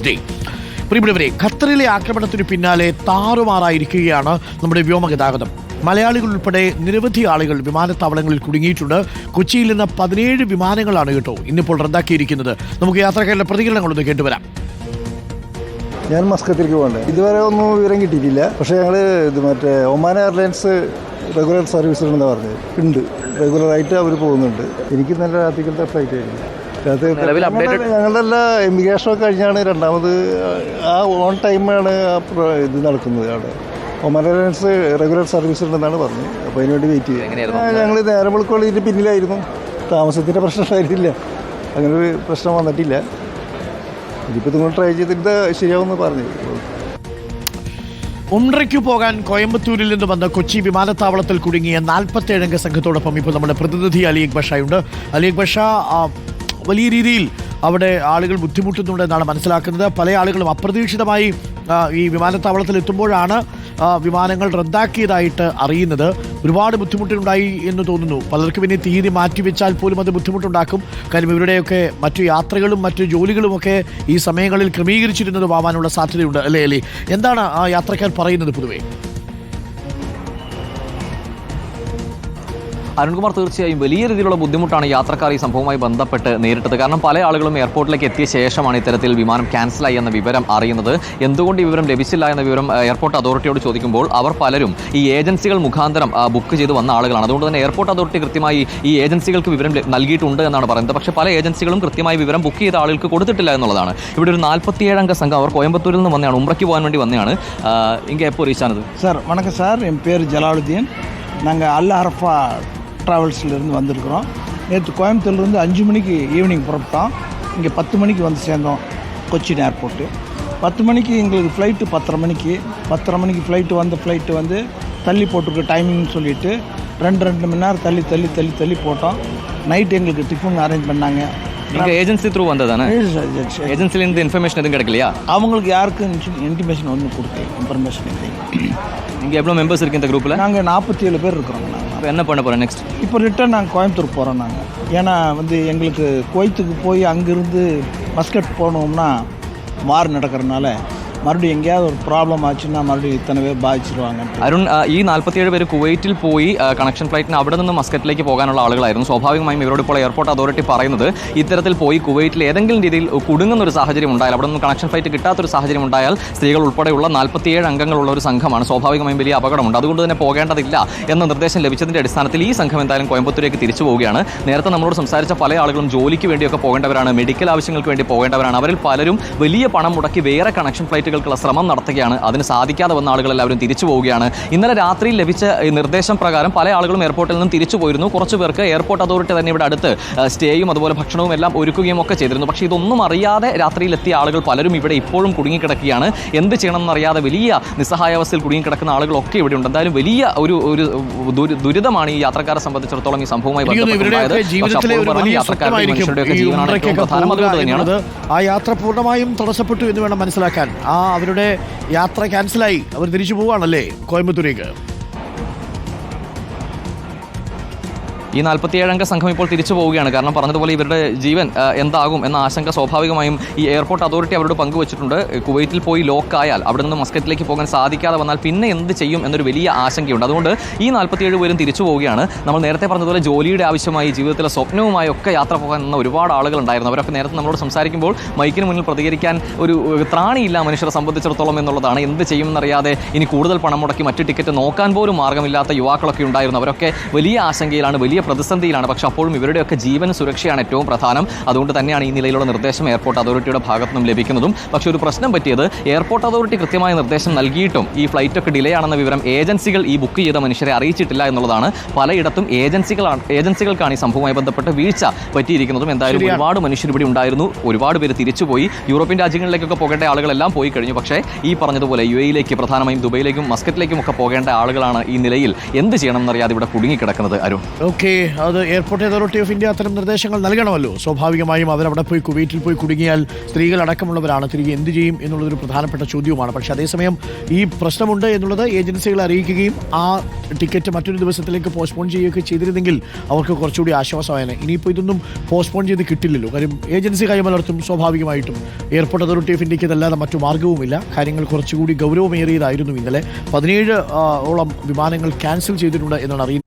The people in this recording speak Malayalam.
വിജയ്. പ്രിയപ്പെട്ടവരെ, ഖത്തറിലെ ആക്രമണത്തിന് പിന്നാലെ താറുമാറായിരിക്കുകയാണ് നമ്മുടെ വ്യോമഗതാഗതം. മലയാളികൾ ഉൾപ്പെടെ നിരവധി ആളുകൾ വിമാനത്താവളങ്ങളിൽ കുടുങ്ങിയിട്ടുണ്ട്. കൊച്ചിയിൽ നിന്ന് 17 വിമാനങ്ങളാണ് ഇന്നിപ്പോൾ റദ്ദാക്കിയിരിക്കുന്നത്. നമുക്ക് യാത്രക്കാരുടെ പ്രതികരണങ്ങളൊന്ന് കേട്ടുവരാം. ഞാൻ മസ്കത്തിലേക്ക് പോകണ്ടേ, ഇതുവരെ ഒന്നും വിവരം കിട്ടിയിട്ടില്ല. പക്ഷേ ഞങ്ങൾ മറ്റേ ഒമാൻ എയർലൈൻസ് റെഗുലർ സർവീസ് ഉണ്ടെന്ന് പറഞ്ഞത് ഉണ്ട്. റെഗുലറായിട്ട് അവർ പോകുന്നുണ്ട്. എനിക്ക് നല്ല രാത്രിക്കലത്തെ ഫ്ലൈറ്റ് ആയിരുന്നു. ഞങ്ങളുടെ എല്ലാ എമിഗ്രേഷനൊക്കെ കഴിഞ്ഞാണ് രണ്ടാമത് ഓൺ ടൈമാണ് ഇത് നടക്കുന്നത്. അവിടെ ഒമാൻ എയർലൈൻസ് റെഗുലർ സർവീസ് ഉണ്ടെന്നാണ് പറഞ്ഞത്. അപ്പോൾ അതിനുവേണ്ടി വെയിറ്റ് ചെയ്യും. ഞങ്ങൾ നേരം വിളിക്കുള്ള പിന്നിലായിരുന്നു. താമസത്തിൻ്റെ പ്രശ്നം ഉണ്ടായിരുന്നില്ല. അങ്ങനൊരു പ്രശ്നം വന്നിട്ടില്ല. ഇതിപ്പോൾ നിങ്ങൾ ട്രൈ ചെയ്തിട്ട് ശരിയാവുമെന്ന് പറഞ്ഞു. ഉംറയ്ക്ക് പോകാൻ കോയമ്പത്തൂരിൽ നിന്ന് വന്ന കൊച്ചി വിമാനത്താവളത്തിൽ കുടുങ്ങിയ 47 അംഗ സംഘത്തോടൊപ്പം ഇപ്പോൾ നമ്മുടെ പ്രതിനിധി അലി അക്ബഷയുണ്ട്. അലി അക്ബഷ, വലിയ രീതിയിൽ അവിടെ ആളുകൾ ബുദ്ധിമുട്ടുന്നുണ്ട് എന്നാണ് മനസ്സിലാക്കുന്നത്. പല ആളുകളും അപ്രതീക്ഷിതമായി ഈ വിമാനത്താവളത്തിൽ എത്തുമ്പോഴാണ് വിമാനങ്ങൾ റദ്ദാക്കിയതായിട്ട് അറിയുന്നത്. ഒരുപാട് ബുദ്ധിമുട്ടുണ്ടായി എന്ന് തോന്നുന്നു. പലർക്കും ഇനി തീയതി മാറ്റിവെച്ചാൽ പോലും അത് ബുദ്ധിമുട്ടുണ്ടാക്കും. കാര്യം ഇവരുടെയൊക്കെ മറ്റു യാത്രകളും മറ്റു ജോലികളുമൊക്കെ ഈ സമയങ്ങളിൽ ക്രമീകരിച്ചിരുന്നതും ആവാനുള്ള സാധ്യതയുണ്ട് അല്ലേ അലി? എന്താണ് ആ യാത്രക്കാർ പറയുന്നത് പൊതുവേ? അരുൺകുമാർ, തീർച്ചയായും വലിയ രീതിയിലുള്ള ബുദ്ധിമുട്ടാണ് യാത്രക്കാർ ഈ സംഭവവുമായി ബന്ധപ്പെട്ട് നേരിട്ടത്. കാരണം പല ആളുകളും എയർപോർട്ടിലേക്ക് എത്തിയ ശേഷമാണ് ഇത്തരത്തിൽ വിമാനം ക്യാൻസലായി എന്ന വിവരം അറിയുന്നത്. എന്തുകൊണ്ട് ഈ വിവരം ലഭിച്ചില്ല എന്ന വിവരം എയർപോർട്ട് അതോറിറ്റിയോട് ചോദിക്കുമ്പോൾ അവർ പലരും ഈ ഏജൻസികൾ മുഖാന്തരം ബുക്ക് ചെയ്ത് വന്ന ആളുകളാണ്. അതുകൊണ്ട് തന്നെ എയർപോർട്ട് അതോറിറ്റി കൃത്യമായി ഈ ഏജൻസികൾക്ക് വിവരം നൽകിയിട്ടുണ്ട് എന്നാണ് പറയുന്നത്. പക്ഷേ പല ഏജൻസികളും കൃത്യമായി വിവരം ബുക്ക് ചെയ്ത ആളുകൾക്ക് കൊടുത്തിട്ടില്ല എന്നുള്ളതാണ്. ഇവിടെ ഒരു 47 അംഗ സംഘം അവർ കോയമ്പത്തൂരിൽ നിന്ന് വന്നതാണ്, ഉംറയ്ക്ക് പോകാൻ വേണ്ടി വന്നതാണ്. ഇங்கே எப்போ ரீச் ஆனது? சார் வணக்கம் சார், என் பேர் ஜலாலுதீன். நாங்கள் அல் அரஃபா ட்ராவல்ஸ்லேருந்து வந்திருக்கிறோம். நேற்று கோயம்புத்தூர்லேருந்து 5 மணிக்கு ஈவினிங் புறப்பட்டோம். இங்கே 10 மணிக்கு வந்து சேர்ந்தோம் கொச்சின் ஏர்போர்ட்டு. 10 மணிக்கு எங்களுக்கு ஃப்ளைட்டு 10:30 மணிக்கு ஃப்ளைட்டு வந்து தள்ளி போட்டிருக்கு டைமிங்னு சொல்லிவிட்டு 2 மணி நேரம் தள்ளி போட்டோம். நைட்டு எங்களுக்கு டிஃபன் அரேஞ்ச் பண்ணாங்க. நீங்கள் ஏஜென்சி த்ரூ வந்ததானே? ஏஜென்சிலேருந்து இன்ஃபர்மேஷன் எதுவும் கிடைக்கலையா? அவங்களுக்கு யாருக்கும் இன்டிமேஷன் ஒன்றும் கொடுக்கல, இன்ஃபர்மேஷன் இல்லை. நீங்கள் எவ்வளோ மெம்பர்ஸ் இருக்குது இந்த குரூப்பில்? நாங்கள் 47 பேர் இருக்கிறோம். இப்போ என்ன பண்ண போகிறோம் நெக்ஸ்ட்? இப்போ ரிட்டர்ன் நாங்கள் கோயம்புத்தூர் போகிறோம். நாங்கள் ஏன்னா எங்களுக்கு குவைத்துக்கு போய் அங்கேருந்து மஸ்கட் போனோம்னா வார் நடக்கிறதுனால മറുപടി എങ്കയാவது ഒരു പ്രോബ്ലം ആச்சுன்னா മറുപടി ഇത്തനെ പേർ ബാധിച്ചിരുവാங்க. അരുൺ, ഈ 47 പേര് കുവൈറ്റിൽ പോയി കണക്ഷൻ ഫ്ലൈറ്റിന് അവിടെ നിന്ന് മസ്കറ്റിലേക്ക് പോകാനുള്ള ആളുകളായിരുന്നു. സ്വാഭാവികമായും ഇവരോട് ഇപ്പോൾ എയർപോർട്ട് അതോറിറ്റി പറയുന്നത് ഇത്തരത്തിൽ പോയി കുവൈറ്റിൽ ഏതെങ്കിലും രീതിയിൽ കുടുങ്ങുന്ന ഒരു സാഹചര്യം ഉണ്ടായാൽ, അവിടെ നിന്ന് കണക്ഷൻ ഫ്ലൈറ്റ് കിട്ടാത്തൊരു സാഹചര്യം ഉണ്ടായാൽ സ്ത്രീകൾ ഉൾപ്പെടെയുള്ള 47 അംഗങ്ങളുള്ള ഒരു സംഘമാണ്. സ്വാഭാവികമായും വലിയ അപകടമുണ്ട്. അതുകൊണ്ട് തന്നെ പോകേണ്ടതില്ല എന്ന നിർദ്ദേശം ലഭിച്ചതിൻ്റെ അടിസ്ഥാനത്തിൽ ഈ സംഘം എന്തായാലും കോയമ്പത്തൂരേക്ക് തിരിച്ചു പോവുകയാണ്. നേരത്തെ നമ്മളോട് സംസാരിച്ച പല ആളുകളും ജോലിക്ക് വേണ്ടിയൊക്കെ പോകേണ്ടവരാണ്, മെഡിക്കൽ ആവശ്യങ്ങൾക്ക് വേണ്ടി പോകേണ്ടവരാണ്. അവരിൽ പലരും വലിയ പണം മുടക്കി വേറെ കണക്ഷൻ ഫ്ലൈറ്റുകൾക്കുള്ള ശ്രമം നടത്തുകയാണ്. അതിന് സാധിക്കാതെ വന്ന ആളുകളെല്ലാവരും തിരിച്ചു പോവുകയാണ്. ഇന്നലെ രാത്രിയിൽ ലഭിച്ച നിർദ്ദേശം പ്രകാരം പല ആളുകളും എയർപോർട്ടിൽ നിന്നും തിരിച്ചു പോയിരുന്നു. കുറച്ച് പേർക്ക് എയർപോർട്ട് അതോറിറ്റി തന്നെ ഇവിടെ അടുത്ത് സ്റ്റേയും അതുപോലെ ഭക്ഷണവും എല്ലാം ഒരുക്കുകയും ഒക്കെ ചെയ്തിരുന്നു. പക്ഷേ ഇതൊന്നും അറിയാതെ രാത്രിയിലെത്തിയ ആളുകൾ പലരും ഇവിടെ ഇപ്പോഴും കുടുങ്ങിക്കിടക്കുകയാണ്. എന്ത് ചെയ്യണമെന്നറിയാതെ വലിയ നിസ്സഹായാവസ്ഥയിൽ കുടുങ്ങിക്കിടക്കുന്ന ആളുകളൊക്കെ ഇവിടെ ഉണ്ട്. എന്തായാലും വലിയ ഒരു ദുരിതമാണ് ഈ യാത്രക്കാരെ സംബന്ധിച്ചിടത്തോളം ഈ സംഭവവുമായി ബന്ധപ്പെട്ടുണ്ടായത്. ആ യാത്ര പൂർണ്ണമായും തടസ്സപ്പെട്ടു എന്ന് വേണം മനസ്സിലാക്കാൻ. അവരുടെ യാത്ര ക്യാൻസലായി, അവർ തിരിച്ചു പോവുകയാണല്ലേ കോയമ്പത്തൂരേക്ക്. ഈ 47 അംഗ സംഘം ഇപ്പോൾ തിരിച്ചു പോവുകയാണ്. കാരണം പറഞ്ഞതുപോലെ ഇവരുടെ ജീവൻ എന്താകും എന്ന ആശങ്ക സ്വാഭാവികമായും ഈ എയർപോർട്ട് അതോറിറ്റി അവരോട് പങ്കുവച്ചിട്ടുണ്ട്. കുവൈറ്റിൽ പോയി ലോക്കായാൽ അവിടെ നിന്ന് മസ്കറ്റിലേക്ക് പോകാൻ സാധിക്കാതെ വന്നാൽ പിന്നെ എന്ത് ചെയ്യും എന്നൊരു വലിയ ആശങ്കയുണ്ട്. അതുകൊണ്ട് ഈ 47 പേരും തിരിച്ചു പോവുകയാണ്. നമ്മൾ നേരത്തെ പറഞ്ഞതുപോലെ ജോലിയുടെ ആവശ്യമായി ജീവിതത്തിലെ സ്വപ്നവുമായി ഒക്കെ യാത്ര പോകാൻ നിന്ന ഒരുപാട് ആളുകൾ ഉണ്ടായിരുന്നു. അവരൊക്കെ നേരത്തെ നമ്മളോട് സംസാരിക്കുമ്പോൾ മൈക്കിന് മുന്നിൽ പ്രതികരിക്കാൻ ഒരു ത്രാണിയില്ല മനുഷ്യരെ സംബന്ധിച്ചിടത്തോളം എന്നുള്ളതാണ്. എന്ത് ചെയ്യുമെന്നറിയാതെ ഇനി കൂടുതൽ പണം മുടക്കി മറ്റ് ടിക്കറ്റ് നോക്കാൻ പോലും മാർഗ്ഗമില്ലാത്ത യുവാക്കളൊക്കെ ഉണ്ടായിരുന്നു. അവരൊക്കെ വലിയ ആശങ്കയിലാണ്, വലിയ പ്രതിസന്ധിയിലാണ്. പക്ഷെ അപ്പോഴും ഇവരുടെയൊക്കെ ജീവൻ സുരക്ഷയാണ് ഏറ്റവും പ്രധാനം. അതുകൊണ്ട് തന്നെയാണ് ഈ നിലയിലുള്ള നിർദ്ദേശം എയർപോർട്ട് അതോറിറ്റിയുടെ ഭാഗത്തു നിന്നും ലഭിക്കുന്നതും. പക്ഷേ ഒരു പ്രശ്നം പറ്റിയത് എയർപോർട്ട് അതോറിറ്റി കൃത്യമായ നിർദ്ദേശം നൽകിയിട്ടും ഈ ഫ്ലൈറ്റൊക്കെ ഡിലേ ആണെന്ന വിവരം ഏജൻസികൾ ഈ ബുക്ക് ചെയ്ത മനുഷ്യരെ അറിയിച്ചിട്ടില്ല എന്നുള്ളതാണ്. പലയിടത്തും ഏജൻസികൾക്കാണ് ഈ സംഭവവുമായി ബന്ധപ്പെട്ട് വീഴ്ച പറ്റിയിരിക്കുന്നതും. എന്തായാലും ഒരുപാട് മനുഷ്യർ ഇവിടെ ഉണ്ടായിരുന്നു. ഒരുപാട് പേര് തിരിച്ചുപോയി. യൂറോപ്യൻ രാജ്യങ്ങളിലേക്കൊക്കെ പോകേണ്ട ആളുകളെല്ലാം പോയി കഴിഞ്ഞു. പക്ഷേ ഈ പറഞ്ഞതുപോലെ UAE-യിലേക്ക്, പ്രധാനമായും ദുബൈയിലേക്കും മസ്കറ്റിലേക്കും ഒക്കെ പോകേണ്ട ആളുകളാണ് ഈ നിലയിൽ എന്ത് ചെയ്യണമെന്നറിയാതെ ഇവിടെ കുടുങ്ങിക്കിടക്കുന്നത്. അരുൺ, ഓക്കെ. ഓക്കെ, അത് എയർപോർട്ട് അതോറിറ്റി ഓഫ് ഇന്ത്യ അത്തരം നിർദ്ദേശങ്ങൾ നൽകണമല്ലോ. സ്വാഭാവികമായും അവരവിടെ പോയി കുവൈറ്റിൽ പോയി കുടുങ്ങിയാൽ സ്ത്രീകളടക്കമുള്ളവരാണ്, തിരികെ എന്ത് ചെയ്യും എന്നുള്ളതൊരു പ്രധാനപ്പെട്ട ചോദ്യവുമാണ്. പക്ഷേ അതേസമയം ഈ പ്രശ്നമുണ്ട് എന്നുള്ളത് ഏജൻസികളെ അറിയിക്കുകയും ആ ടിക്കറ്റ് മറ്റൊരു ദിവസത്തിലേക്ക് പോസ്റ്റ്പോൺ ചെയ്യുകയൊക്കെ ചെയ്തിരുന്നെങ്കിൽ അവർക്ക് കുറച്ചുകൂടി ആശ്വാസമായേനെ. ഇനിയിപ്പോൾ ഇതൊന്നും പോസ്റ്റ്പോൺ ചെയ്ത് കിട്ടില്ലല്ലോ, കാര്യം ഏജൻസി കൈമലർത്തും. സ്വാഭാവികമായിട്ടും എയർപോർട്ട് അതോറിറ്റി ഓഫ് ഇന്ത്യക്ക് ഇതല്ലാതെ മറ്റു മാർഗ്ഗവുമില്ല. കാര്യങ്ങൾ കുറച്ചുകൂടി ഗൗരവമേറിയതായിരുന്നു. ഇന്നലെ 17 ഓളം വിമാനങ്ങൾ ക്യാൻസൽ ചെയ്തിട്ടുണ്ട് എന്നാണ് അറിയുന്നത്.